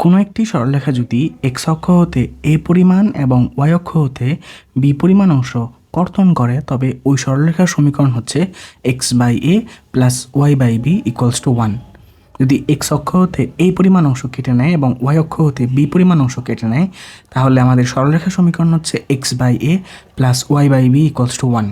কোনো একটি সরলরেখা যদি এক্স অক্ষ হতে এ পরিমাণ এবং ওয়াই অক্ষ হতে বি পরিমাণ অংশ কর্তন করে তবে ওই সরলরেখার সমীকরণ হচ্ছে x by a plus y by b equals to 1। যদি এক্স অক্ষ হতে এই পরিমাণ অংশ কেটে নেয় এবং ওয়াই অক্ষ হতে বি পরিমাণ অংশ কেটে নেয় তাহলে আমাদের সরলরেখার সমীকরণ হচ্ছে x by a plus y by b equals to 1।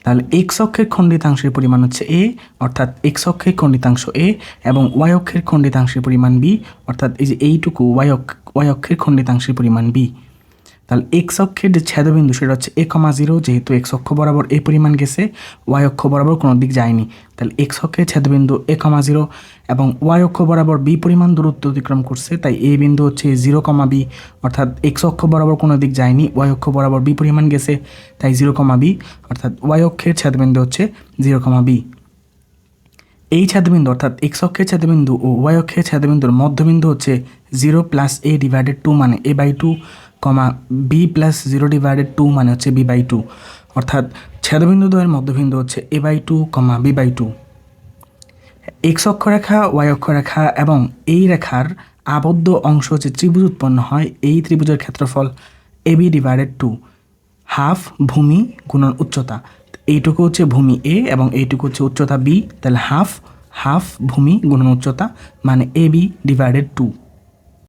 তাহলে এক্স অক্ষের খণ্ডিতাংশের পরিমাণ হচ্ছে এ, অর্থাৎ এক্স অক্ষের খণ্ডিতাংশ এ, এবং ওয়াই অক্ষের খণ্ডিতাংশের পরিমাণ বি, অর্থাৎ এই যে এইটুকু ওয়াই অক্ষের খণ্ডিতাংশের পরিমাণ বি। তাহলে এক্স অক্ষের যে ছেদবিন্দু সেটা হচ্ছে এ কমা জিরো, যেহেতু এক্স অক্ষ বরাবর এ পরিমাণ গেছে, ওয়াই অক্ষ বরাবর কোনো দিক যায়নি, তাহলে এক্স অক্ষের ছেদবিন্দু এ কমা জিরো এবং ওয়াই অক্ষ বরাবর বি পরিমাণ দূরত্ব অতিক্রম করছে, তাই এ বিন্দু হচ্ছে জিরো কমা বি, অর্থাৎ এক্স অক্ষ বরাবর কোনো দিক যায়নি, ওয়াই অক্ষ বরাবর বি পরিমাণ গেছে, তাই জিরো কমা বি, অর্থাৎ ওয়াই অক্ষের ছেদবিন্দু হচ্ছে জিরো কমা বি। এই ছেদবিন্দু অর্থাৎ এক্স অক্ষের ছেদবিন্দু ও ওয়াই অক্ষের ছেদবিন্দুর মধ্যবিন্দু হচ্ছে 0+a/2 মানে a/2, কমা b+0/2 মানে হচ্ছে b/2, অর্থাৎ ছেদবিন্দু দ্বয়ের মধ্যবিন্দু হচ্ছে a/2, b/2। এক্স অক্ষরেখা, ওয়াই অক্ষরেখা এবং এই রেখার আবদ্ধ অংশ যে ত্রিভুজ উৎপন্ন হয়, এই ত্রিভুজের ক্ষেত্রফল ab/2, হাফ ভূমি গুণন উচ্চতা। এইটুকু হচ্ছে ভূমি এ এবং এইটুকু হচ্ছে উচ্চতা বি, তাহলে হাফ ভূমি গুণন উচ্চতা মানে ab/2।